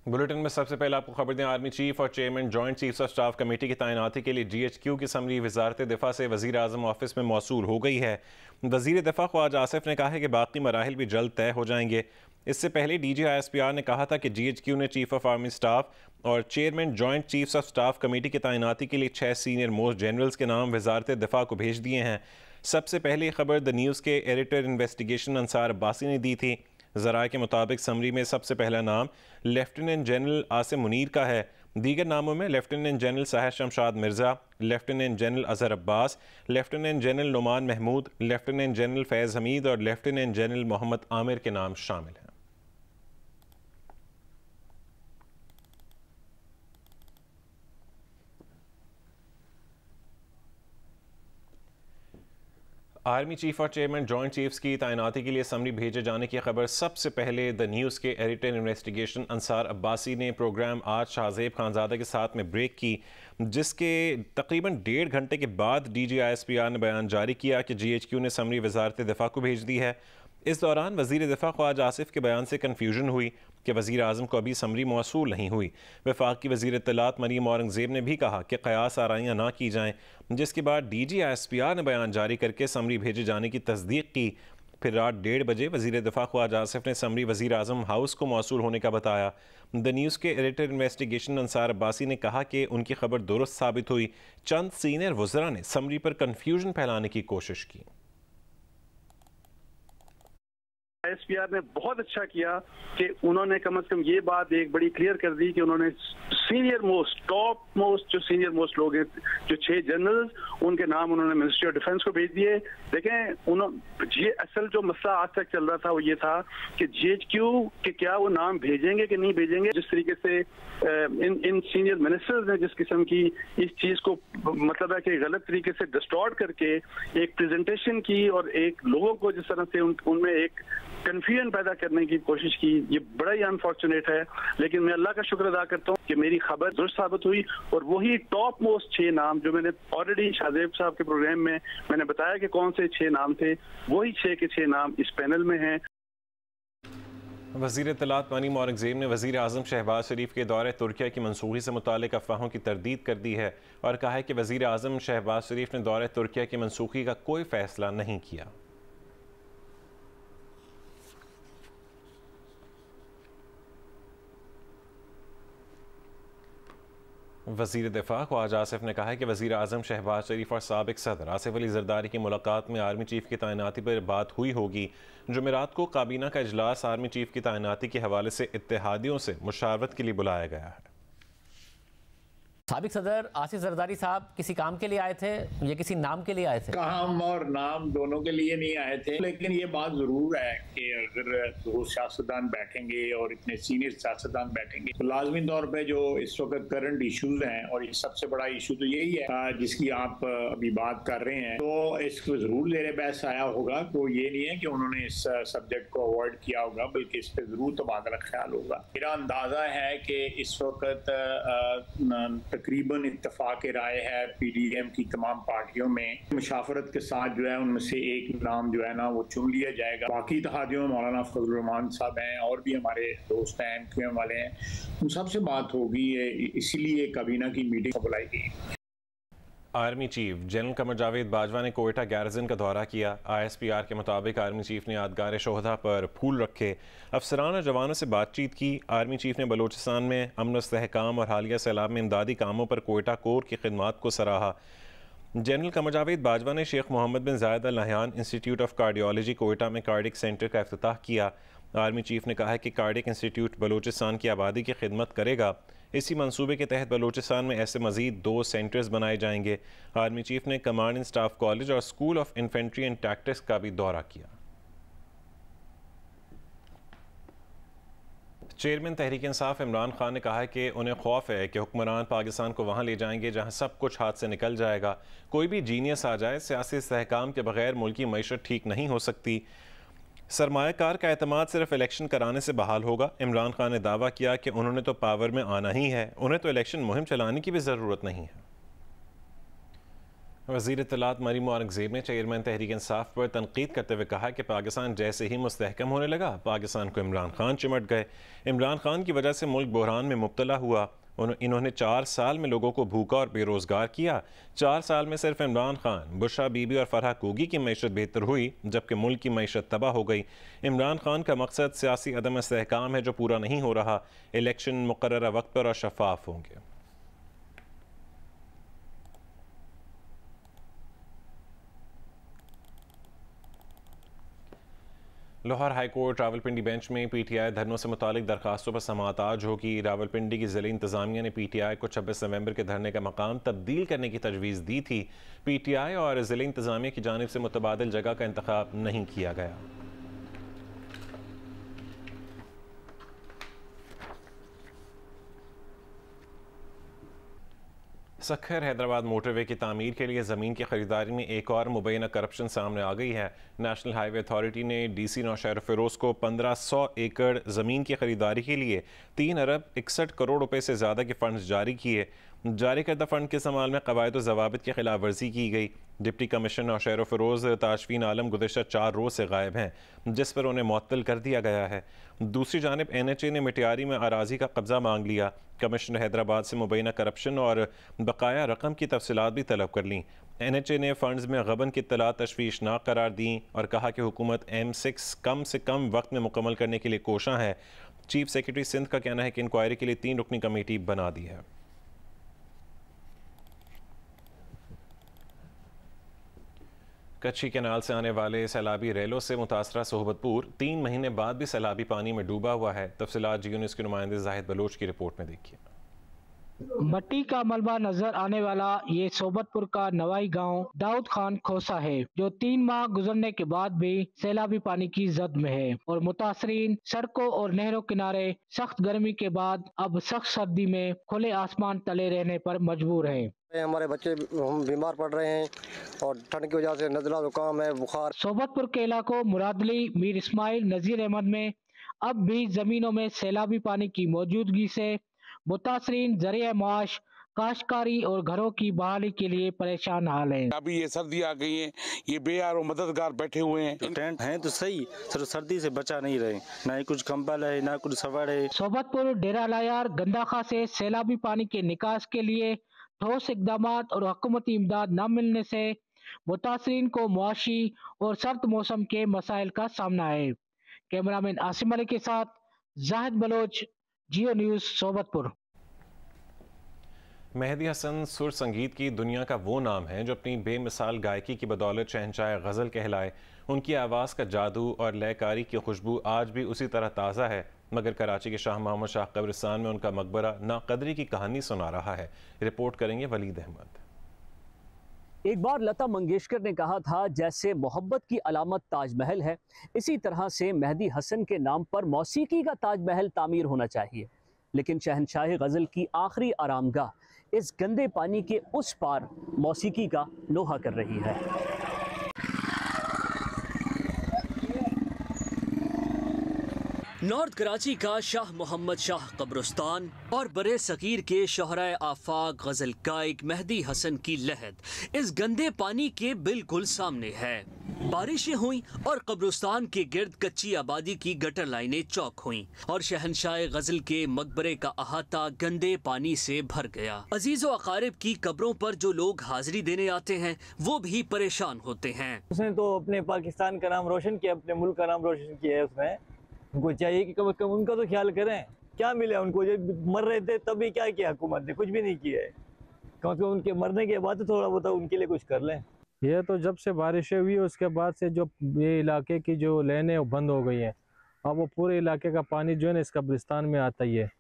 Bulletin में सबसे पहले आपको खबर दें, आर्मी चीफ और chairman joint chiefs of staff committee की तैनाती के लिए GHQ की समरी वजारत दिफा से वज़ीर आज़म ऑफिस में मौसूल हो गई है। वज़ीर दिफा ख्वाजा आसिफ ने कहा है कि बाकी मराहिल भी जल्द तय हो जाएंगे। इससे पहले DG ISPR ने कहा था कि GHQ ने चीफ ऑफ आर्मी स्टाफ और chairman joint chiefs of staff committee की तैनाती के लिए 6 सीनियर मोस्ट जनरल्स के नाम वजारत दिफा को भेज दिए हैं। सबसे पहले खबर द न्यूज़ के एडिटर इन्वेस्टिगेशन अंसार अब्बासी ने दी थी। ज़राए के मुताबिक समरी में सबसे पहला नाम लेफ्टिनेंट जनरल आसिम मुनीर का है। दीगर नामों में lieutenant general Sahir Shamshad Mirza, lieutenant general Azhar Abbas, lieutenant general Noman Mahmood, lieutenant general Faiz Hameed और लेफ्टिनेंट जनरल मोहम्मद आमिर के नाम शामिल हैं। आर्मी चीफ और चेयरमैन जॉइंट चीफ्स की तैनाती के लिए समरी भेजे जाने की खबर सबसे पहले द न्यूज़ के एडिटर इन्वेस्टिगेशन अंसार अब्बासी ने प्रोग्राम आज शाहजेब खानजादा के साथ में ब्रेक की, जिसके तकरीबन 1.5 घंटे के बाद DG ISPR ने बयान जारी किया कि GHQ ने समरी वजारत दिफा को भेज दी है। इस दौरान वज़ीर दिफा ख्वाजा आसिफ के बयान से कन्फ्यूजन हुई कि वज़ीर आज़म को अभी समरी मौसूल नहीं हुई। वफाकी वज़ीर इत्तलात मरीम औरंगज़ेब ने भी कहा कि क़यास आराइयाँ ना की जाएँ, जिसके बाद DG ISPR ने बयान जारी करके समरी भेजे जाने की तस्दीक की। फिर रात 1:30 बजे वज़ीर दिफा ख्वाजा आसिफ ने समरी वज़ीर आज़म हाउस को मौसूल होने का बताया। द न्यूज़ के एडिटर इन्वेस्टिगेशन अंसार अब्बासी ने कहा कि उनकी खबर दुरुस्त साबित हुई। चंद सीनियर वज़रा ने समरी पर कन्फ्यूजन फैलाने की कोशिश की। ISPR ने बहुत अच्छा किया कि उन्होंने कम से कम ये बात एक बड़ी क्लियर कर दी कि उन्होंने सीनियर मोस्ट टॉप मोस्ट जो सीनियर मोस्ट लोग हैं, जो 6 जनरल्स, उनके नाम उन्होंने मिनिस्ट्री ऑफ डिफेंस को भेज दिए। देखें, ये असल जो मसला आज तक चल रहा था वो ये था कि GHQ के क्या वो नाम भेजेंगे कि नहीं भेजेंगे। जिस तरीके से इन सीनियर मिनिस्टर्स ने जिस किस्म की इस चीज को मतलब है कि गलत तरीके से डिस्टॉर्ट करके एक प्रेजेंटेशन की और एक लोगों को जिस तरह से उनमें एक कंफ्यूजन पैदा करने की कोशिश की, ये बड़ा ही अनफॉर्चुनेट है। लेकिन मैं अल्लाह का शुक्र अदा करता हूँ कि मेरी खबर दुरुस्त साबित हुई और वही टॉप मोस्ट 6 नाम जो मैंने ऑलरेडी शाहजेब साहब के प्रोग्राम में मैंने बताया कि कौन से 6 नाम थे, वही 6 के 6 नाम इस पैनल में हैं। वज़ीर इत्तलात मरीम औरंगज़ेब ने वज़ीर आज़म शहबाज शरीफ के दौरे तुर्किया की मनसूखी से मुतालिक अफवाहों की तरदीद कर दी है और कहा है कि वज़ीर आज़म शहबाज शरीफ ने दौरे तुर्किया की मनसूखी का कोई फ़ैसला नहीं किया। वज़ीर दिफा ख्वाजा आसिफ ने कहा है कि वज़ीर आज़म शहबाज शरीफ और साबिक सदर आसिफ अली ज़रदारी की मुलाकात में आर्मी चीफ की तैनाती पर बात हुई होगी। जुमेरात को काबीना का इजलास आर्मी चीफ की तैनाती के हवाले से इत्तेहादियों से मुशावरत के लिए बुलाया गया है। साबिक सदर आसिफ जरदारी साहब किसी काम के लिए आए थे या किसी नाम के लिए आए थे? काम और नाम दोनों के लिए नहीं आए थे, लेकिन ये बात जरूर है कि अगर दो सियासतदान बैठेंगे और इतने सीनियर सियासतदान बैठेंगे तो लाजमी तौर पे जो इस वक्त करंट इश्यूज हैं, और ये सबसे बड़ा इशू तो यही है जिसकी आप अभी बात कर रहे हैं, तो इसको जरूर ज़ेर बहस आया होगा। तो ये नहीं है कि उन्होंने इस सब्जेक्ट को अवॉइड किया होगा, बल्कि इस पर जरूर तबादला ख्याल होगा। मेरा अंदाजा है कि इस वक्त तकरीबन इत्तफाक राय है PDM की तमाम पार्टियों में, मुशाफरत के साथ जो है उनमें से एक नाम जो है ना वो चुन लिया जाएगा। बाकी इत्तेहादियों में मौलाना फजल रहमान साहब हैं और भी हमारे दोस्त हैं, MQM वाले हैं, उन सबसे बात होगी, इसीलिए काबीना की मीटिंग बुलाई गई। Army chief general Qamar Javed Bajwa ने कोयटा गैरजन का दौरा किया। ISPR के मुताबिक आर्मी चीफ ने यादगार शोहदा पर फूल रखे, अफसरान और जवानों से बातचीत की। आर्मी चीफ ने बलूचिस्तान में अमन व इस्तेहकाम और हालिया सैलाब में इमदादी कामों पर कोयटा कोर की खिदमात को सराहा। जनरल कमर जावेद बाजवा ने Sheikh Mohammed bin Zayed Al Nahyan Institute of Cardiology Quetta में कार्डिक सेंटर का इफ्तिताह किया। आर्मी चीफ ने कहा है कि कार्डिक इंस्टीट्यूट बलूचिस्तान की आबादी की खिदमत करेगा। इसी मंसूबे के तहत बलूचिस्तान में ऐसे मजीद 2 सेंटर्स बनाए जाएंगे। आर्मी चीफ ने कमांड एंड स्टाफ कॉलेज और school of infantry and tactics का भी दौरा किया। चेयरमैन तहरीक इंसाफ इमरान खान ने कहा है कि उन्हें खौफ है कि हुक्मरान पाकिस्तान को वहाँ ले जाएंगे जहाँ सब कुछ हाथ से निकल जाएगा। कोई भी जीनियस आ जाए, सियासी इस्तेहकाम के बगैर मुल्की मईशत ठीक नहीं हो सकती। सरमायाकार का एतमाद सिर्फ इलेक्शन कराने से बहाल होगा। इमरान खान ने दावा किया कि उन्होंने तो पावर में आना ही है, उन्हें तो इलेक्शन मुहिम चलाने की भी ज़रूरत नहीं है। वज़ीर इत्तलात मरीम औरंगज़ेब ने चेयरमैन तहरीक इंसाफ पर तनकीद करते हुए कहा कि पाकिस्तान जैसे ही मुस्तहकम होने लगा पाकिस्तान को इमरान खान चिमट गए। इमरान खान की वजह से मुल्क बहरान में मुब्तला हुआ। इन्होंने 4 साल में लोगों को भूखा और बेरोज़गार किया। 4 साल में सिर्फ इमरान खान, बुशरा बीबी और फरहा कोगी की मईशत बेहतर हुई जबकि मुल्क की मईशत तबाह हो गई। इमरान खान का मकसद सियासी अदम इस्तेहकाम है जो पूरा नहीं हो रहा। इलेक्शन मुकर्ररा वक्त पर और शफाफ होंगे। लाहौर हाईकोर्ट रावलपिंडी बेंच में पीटीआई धरनों से मुतालिक दरखास्तों पर समाअत आज होगी। रावलपिंडी की ज़िला इंतज़ामिया ने पीटीआई को 26 नवंबर के धरने का मकाम तब्दील करने की तजवीज़ दी थी। पीटीआई और ज़िला इंतज़ामिया की जानिब से मुतबादिल जगह का इंतखाब नहीं किया गया। सखर हैदराबाद मोटरवे की तामीर के लिए ज़मीन की खरीदारी में एक और मुबैना करप्शन सामने आ गई है। नेशनल हाईवे अथॉरिटी ने डीसी नौशहर फ़िरोज़ को 1500 एकड़ ज़मीन की खरीदारी के लिए 3 अरब 61 करोड़ रुपए से ज़्यादा के फ़ंड्स जारी किए। जारी करदा फ़ंड के इस्तेमाल में क़वायद व ज़वाबित की खिलाफ वर्जी की गई। डिप्टी कमिश्नर नौशहर फ़िरोज़ ताजफीन आलम गुज़िश्ता 4 रोज़ से गायब हैं, जिस पर उन्हें मुअत्तल कर दिया गया है। दूसरी जानिब NHA ने मिटियारी में अराजी का कब्जा मांग लिया। कमिश्नर हैदराबाद से मुबैना करप्शन और बकाया रकम की तफसीलात भी तलब कर लीं। NHA ने फ़ंड्स में गबन की इत्तला तशवीशनाक करार दी और कहा कि हुकूमत M6 कम से कम वक्त में मुकम्मल करने के लिए कोशां है। चीफ सेक्रेटरी सिंध का कहना है कि इंक्वायरी के लिए 3 रुकनी कमेटी बना दी है। कच्ची कैनाल से आने वाले सैलाबी रेलों से मुतासरा सोहबतपुर 3 महीने बाद भी सैलाबी पानी में डूबा हुआ है। तफसीलात जी न्यूज़ के नुमाइंदे जाहिद बलोच की रिपोर्ट में देखिए। मट्टी का मलबा नजर आने वाला ये सोबतपुर का नवाई गांव दाऊद खान खोसा है, जो 3 माह गुजरने के बाद भी सैलाबी पानी की जद में है और मुतासरीन सड़कों और नहरों किनारे सख्त गर्मी के बाद अब सख्त सर्दी में खुले आसमान तले रहने पर मजबूर हैं। हमारे बच्चे हम बीमार पड़ रहे हैं और ठंड की वजह से नज़ला जुकाम है, बुखार। सोबतपुर के इलाकों मुरादली, मीर इस्माइल, नजीर अहमद में अब भी जमीनों में सैलाबी पानी की मौजूदगी से मुतासरीन ज़रिया माश, काश्तकारी और घरों की बहाली के लिए परेशान हाल है। अभी ये सर्दी आ गई है, ये बेयार और मददगार बैठे हुए हैं। तो टेंट हैं तो सही, सिर्फ सर्दी से बचा नहीं रहे, ना ही कुछ कंबल है ना कुछ सवाड़ है। सोबतपुर डेरा लायार गंदाखा से सैलाबी पानी के निकास के लिए ठोस इकदामात और हुकूमती इमदाद न मिलने से मुतासरीन को मुआशी और सर्द मौसम के मसाइल का सामना है। कैमरामैन आसिम अली के साथ जाहिद बलोच, जियो न्यूज़ सोबतपुर। मेहदी हसन सुर संगीत की दुनिया का वो नाम है जो अपनी बेमिसाल गायकी की बदौलत शहंशाह गज़ल कहलाए। उनकी आवाज़ का जादू और लयकारी की खुशबू आज भी उसी तरह ताज़ा है, मगर कराची के शाह मोहम्मद शाह कब्रिस्तान में उनका मकबरा नाकदरी की कहानी सुना रहा है। रिपोर्ट करेंगे वलीद अहमद। एक बार लता मंगेशकर ने कहा था, जैसे मोहब्बत की अलामत ताजमहल है, इसी तरह से मेहदी हसन के नाम पर मौसीकी का ताजमहल तामीर होना चाहिए। लेकिन शहंशाह गज़ल की आखिरी आरामगाह इस गंदे पानी के उस पार मौसीकी का लोहा कर रही है। नॉर्थ कराची का शाह मोहम्मद शाह कब्रिस्तान और बरे सगीर के शोहराए आफाक गज़ल गायक मेहदी हसन की लहद इस गंदे पानी के बिल्कुल सामने है। बारिशें हुई और कब्रिस्तान के गिर्द कच्ची आबादी की गटर लाइनें चौक हुईं और शहंशाह गज़ल के मकबरे का अहाता गंदे पानी से भर गया। अजीज़ो अकारिब की कब्रों पर जो लोग हाजिरी देने आते हैं वो भी परेशान होते हैं। उसने तो अपने पाकिस्तान का नाम रोशन किया, अपने मुल्क का नाम रोशन किया है। उसने उनको चाहिए कि कम से कम उनका तो ख्याल करें। क्या मिला उनको? जब मर रहे थे तभी क्या किया हुकूमत ने? कुछ भी नहीं किया है। कम से कम उनके मरने के बाद तो थोड़ा बहुत उनके लिए कुछ कर लें। ये तो जब से बारिशें हुई उसके बाद से जो ये इलाके की जो लेनें वो बंद हो गई हैं। अब वो पूरे इलाके का पानी जो है ना इस कब्रिस्तान में आता ही है।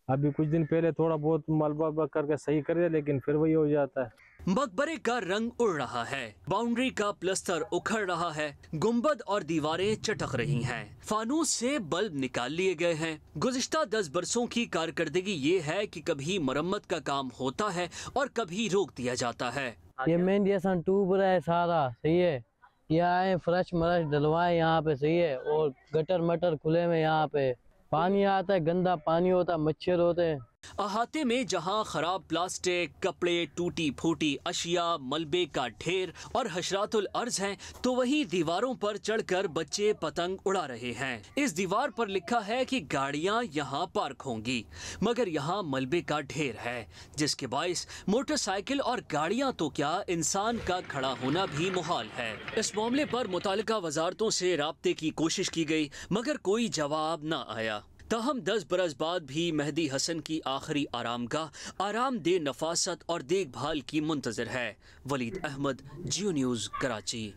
अभी कुछ दिन पहले थोड़ा बहुत मलबा करके सही कर दिया, लेकिन फिर वही हो जाता है। मकबरे का रंग उड़ रहा है, बाउंड्री का प्लस्तर उखड़ रहा है, गुंबद और दीवारें चटक रही हैं, फानूस से बल्ब निकाल लिए गए हैं। गुज़िश्ता 10 बरसों की कारकर्दगी ये है कि कभी मरम्मत का काम होता है और कभी रोक दिया जाता है। ये मेहंदी हसन टूब रहा है सारा, सही है। यहाँ आए फ्रेश मरश डलवाए यहाँ पे, सही है। और गटर मटर खुले में यहाँ पे पानी आता है, गंदा पानी होता है, मच्छर होते हैं। अहाते में जहां खराब प्लास्टिक, कपड़े, टूटी फूटी अशिया, मलबे का ढेर और हशरातुल अर्ज हैं, तो वहीं दीवारों पर चढ़कर बच्चे पतंग उड़ा रहे हैं। इस दीवार पर लिखा है कि गाड़ियां यहां पार्क होंगी, मगर यहां मलबे का ढेर है, जिसके बाइस मोटरसाइकिल और गाड़ियां तो क्या, इंसान का खड़ा होना भी मुहाल है। इस मामले पर मुतालिका वजारतों से राब्ते की कोशिश की गई, मगर कोई जवाब न आया। ताहम 10 बरस बाद भी मेहदी हसन की आखिरी आरामगाह आरामदेह नफासत और देखभाल की मुंतजर है। वलीद अहमद, जियो न्यूज़, कराची।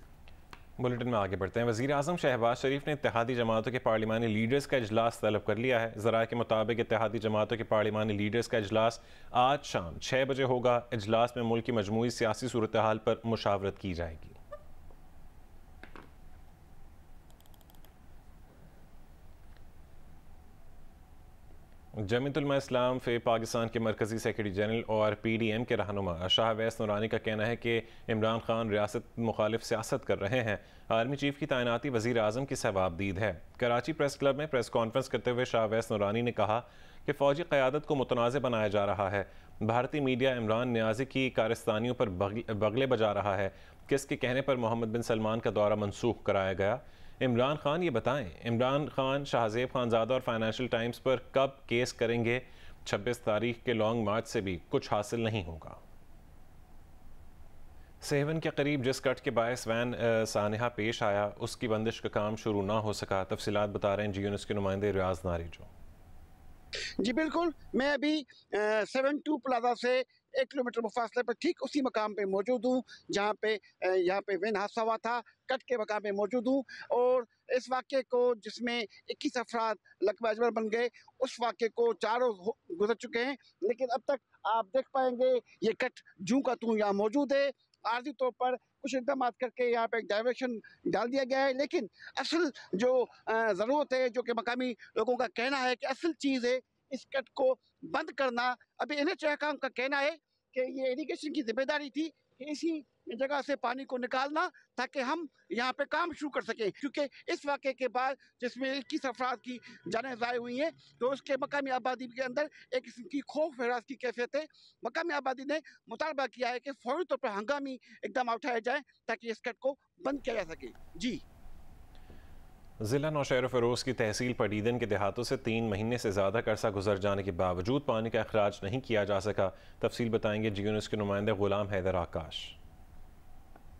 बुलेटिन में आगे बढ़ते हैं। वज़ीर आज़म शहबाज शरीफ ने इत्तेहादी जमातों के पार्लिमानी लीडर्स का इजलास तलब कर लिया है। ज़राए के मुताबिक इत्तेहादी जमातों के पार्लिमानी लीडर्स का इजलास आज शाम 6 बजे होगा। इजलास में मुल्क की मजमूई सियासी सूरत हाल पर मुशावरत की जाएगी। जमीयत उलमा इस्लाम फ़े पाकिस्तान के मरकज़ी सेक्रेटरी जनरल और PDM के रहनुमा शाह अवैस नूरानी का कहना है कि इमरान खान रियासत मुखालिफ सियासत कर रहे हैं। आर्मी चीफ की तैनाती वज़ीर आज़म की सवाबदीद है। कराची प्रेस क्लब में प्रेस कॉन्फ्रेंस करते हुए शाह अवैस नूरानी ने कहा कि फ़ौजी क़यादत को मुतनाज़ बनाया जा रहा है। भारतीय मीडिया इमरान नियाज़ी की कारस्तानियों पर बगले बजा रहा है। किसके कहने पर मोहम्मद बिन सलमान का दौरा मनसूख कराया गया? इमरान खान ये बताएं, इमरान खान शाहजेब खानजादा और फाइनेंशियल टाइम्स पर कब केस करेंगे? 26 तारीख के लॉन्ग मार्च से भी कुछ हासिल नहीं होगा। सेवन के करीब जिस कट के बायस वैन सानहा पेश आया, उसकी बंदिश का काम शुरू ना हो सका। तफसीलात बता रहे हैं जियो न्यूज़ के नुमाइंदे रियाज नारिजो। जी बिल्कुल, मैं अभी 72 प्लाजा से 1 किलोमीटर मुफासले पर ठीक उसी मकाम पे मौजूद हूँ जहाँ पे यहाँ पे वैन हादसा हुआ था। कट के मकाम पे मौजूद हूँ और इस वाक़े को जिसमें 21 अफराद लकवा अजबर बन गए, उस वाक़े को 4 रोज़ गुजर चुके हैं, लेकिन अब तक आप देख पाएंगे ये कट जूं का तूं यहाँ मौजूद है। आर्जी तौर पर कुछ इक़दाम करके यहाँ पे एक डायवर्शन डाल दिया गया है, लेकिन असल जो ज़रूरत है, जो कि मकामी लोगों का कहना है कि असल चीज़ है इस कट को बंद करना। अभी NHA का कहना है कि ये इरिगेशन की जिम्मेदारी थी कि इसी जगह से पानी को निकालना ताकि हम यहाँ पे काम शुरू कर सकें, क्योंकि इस वाक़े के बाद जिसमें 21 अफराद की जानें ज़ाय हुई हैं, तो उसके मकामी आबादी के अंदर एक किस्म की खौफ हरास की कैफियत है। मकामी आबादी ने मुतालबा किया है कि फौरी तौर पर हंगामी इक़दाम उठाए जाएँ ताकि इस कट को बंद किया जा सके। जी, ज़िला नौशहर फ़िरोज़ की तहसील पडीदन के देहातों से 3 महीने से ज़्यादा का अरसा गुजर जाने के बावजूद पानी का अखराज नहीं किया जा सका। तफसील बताएंगे जियो न्यूज़ के नुमाइंदे गुलाम हैदर आकाश।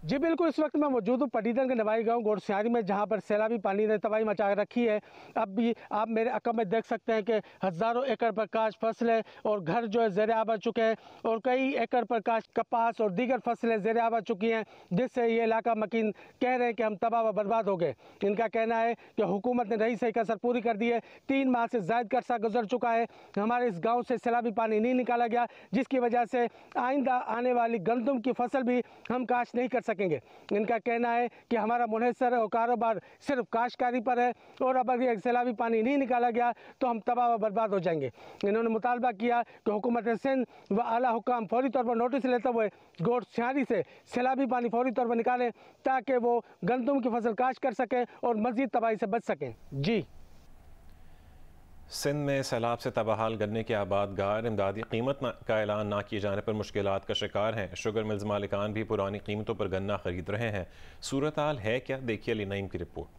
जी बिल्कुल, इस वक्त मैं मौजूद हूँ पडीदन के नवाई गांव गोरसियारी में, जहां पर सैलाबी पानी ने तबाही मचा रखी है। अब भी आप मेरे अकब में देख सकते हैं कि हज़ारों एकड़ पर काश फसलें और घर जो है ज़ेर आब आ चुके हैं और कई एकड़ पर काश कपास और दीगर फसलें ज़ेर आब आ चुकी हैं, जिससे ये इलाका मकीन कह रहे हैं कि हम तबाह व बर्बाद हो गए। इनका कहना है कि हुकूमत ने रही सही कसर पूरी कर दी है। 3 माह से ज़ायद का अरसा गुजर चुका है, हमारे इस गाँव से सैलाबी पानी नहीं निकाला गया, जिसकी वजह से आइंदा आने वाली गंदम की फसल भी हम काश नहीं कर सकेंगे। इनका कहना है कि हमारा मुनहसर और कारोबार सिर्फ काश्तकारी पर है और अब अगर सैलाबी पानी नहीं निकाला गया तो हम तबाह व बर्बाद हो जाएंगे। इन्होंने मुतालबा किया कि हुकूमत सिंध व आला हुकाम फौरी तौर पर नोटिस लेते हुए गोरसियारी से सैलाबी पानी फौरी तौर पर निकालें ताकि वो गंदम की फसल काश्त कर सकें और मज़ीद तबाही से बच सकें। जी, सिंध में सैलाब से तबाहाल गन्ने के आबादगार इमदादी कीमत का ऐलान ना किए जाने पर मुश्किलात का शिकार हैं। शुगर मिल्स मालिकान भी पुरानी कीमतों पर गन्ना खरीद रहे हैं। सूरत हाल है क्या, देखिए अली नईम की रिपोर्ट में।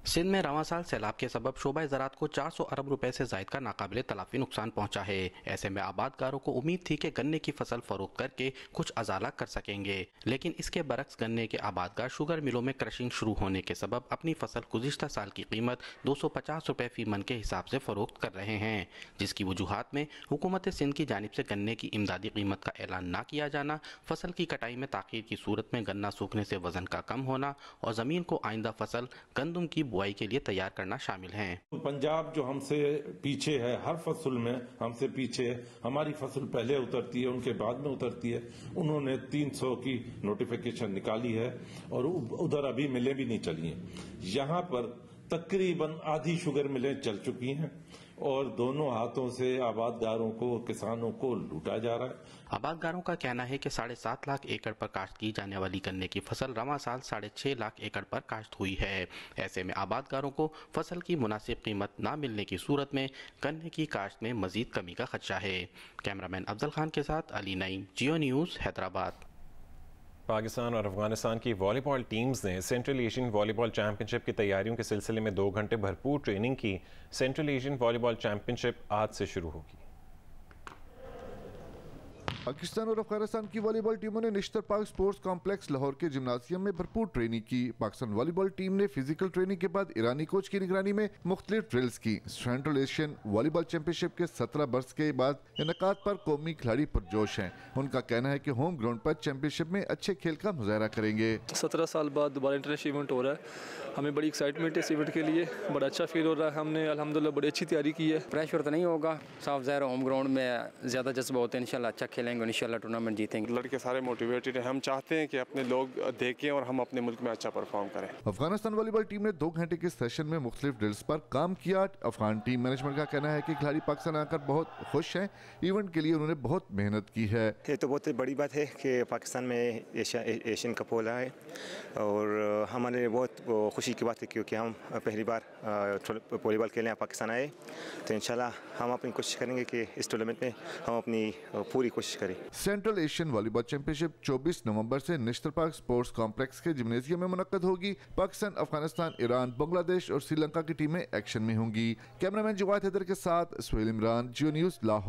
सिंध में रवां साल सैलाब के सबब शोबा ज़राअत को 400 अरब रुपए से ज़ायद का नाकाबिले तलाफी नुकसान पहुंचा है। ऐसे में आबादगारों को उम्मीद थी कि गन्ने की फसल फरोख्त करके कुछ अजाला कर सकेंगे, लेकिन इसके बरक्स गन्ने के आबादगार शुगर मिलों में क्रशिंग शुरू होने के सबब अपनी फसल गुज़िश्ता साल की कीमत 250 रुपए फी मन के हिसाब से फरोख्त कर रहे हैं, जिसकी वजूहात में हुकूमत सिंध की जानिब से गन्ने की इमदादी कीमत का ऐलान ना किया जाना, फसल की कटाई में ताख़ीर की सूरत में गन्ना सूखने से वजन का कम होना और ज़मीन को आइंदा फसल गंदम की बुआई के लिए तैयार करना शामिल है। पंजाब जो हमसे पीछे है, हर फसल में हमसे पीछे है, हमारी फसल पहले उतरती है, उनके बाद में उतरती है। उन्होंने 300 की नोटिफिकेशन निकाली है और उधर अभी मिलें भी नहीं चली हैं। यहाँ पर तकरीबन आधी शुगर मिलें चल चुकी हैं। और दोनों हाथों से आबादगारों को, किसानों को लूटा जा रहा है। आबादगारों का कहना है कि 7.5 लाख एकड़ पर काश्त की जाने वाली गन्ने की फसल रवां साल 6.5 लाख एकड़ पर काश्त हुई है। ऐसे में आबादगारों को फसल की मुनासिब कीमत न मिलने की सूरत में गन्ने की काश्त में मजीद कमी का खदशा है। कैमरामैन अफजल खान के साथ अली नईम, जियो न्यूज़, हैदराबाद। पाकिस्तान और अफगानिस्तान की वॉलीबॉल टीम्स ने सेंट्रल एशियन वॉलीबॉल चैंपियनशिप की तैयारियों के सिलसिले में 2 घंटे भरपूर ट्रेनिंग की। सेंट्रल एशियन वॉलीबॉल चैंपियनशिप आज से शुरू होगी। पाकिस्तान और अफगानिस्तान की वॉलीबॉल टीमों ने Nishtar park sports complex Lahore के जिम्नाजियम में भरपूर ट्रेनिंग की। पाकिस्तान वॉलीबॉल टीम ने फिजिकल ट्रेनिंग के बाद ईरानी कोच की निगरानी में मुख्तलिफ ड्रिल्स की। सेंट्रल एशियन वॉलीबॉल चैंपियनशिप के 17 बरस के बाद इनकाद पर कौमी खिलाड़ी पुरजोश हैं। उनका कहना है कि होम ग्राउंड पर चैंपियनशिप में अच्छे खेल का मुजाहरा करेंगे। 17 साल बाद दोबारा इंटरनेशनल इवेंट हो रहा है, हमें बड़ी एक्साइटमेंट है इस इवेंट के लिए, बड़ा अच्छा फील हो रहा है। हमने अल्हम्दुलिल्लाह बड़ी अच्छी तैयारी की है। प्रेशर तो नहीं होगा, साफ ज़ाहिर होम ग्राउंड में ज़्यादा जज्बा होता है। इंशाल्लाह अच्छा खेलेंगे, इंशाल्लाह टूर्नामेंट जीतेंगे। लड़के सारे मोटिवेटेड हैं, हम चाहते हैं कि अपने लोग देखें और हम अपने मुल्क में अच्छा परफॉर्म करें। अफगानिस्तान वॉलीबॉल टीम ने 2 घंटे के सेशन में मुख्तलिफ ड्रिल्स पर काम किया। अफगान टीम मैनेजमेंट का कहना है कि खिलाड़ी पाकिस्तान आकर बहुत खुश हैं। इवेंट के लिए उन्होंने बहुत मेहनत की है। ये तो बहुत बड़ी बात है कि पाकिस्तान में एशियन कप हो रहा है और हमारे लिए बहुत खुशी की बात है क्योंकि हम पहली बार वॉलीबॉल खेलने पाकिस्तान आए। तो इंशाल्लाह हम अपनी कोशिश करेंगे कि इस टूर्नामेंट में हम अपनी पूरी कोशिश करें। सेंट्रल एशियन वॉलीबॉल चैंपियनशिप 24 नवंबर से निश्तर पार्क स्पोर्ट्स कॉम्प्लेक्स के जिम्नेजियम में मुनक्कद होगी। पाकिस्तान, अफगानिस्तान, ईरान, बांग्लादेश और श्रीलंका की टीमें एक्शन में होंगी। कैमरामैन जवाद हैदर के साथ सुहेल इमरान, जियो न्यूज़, लाहौर।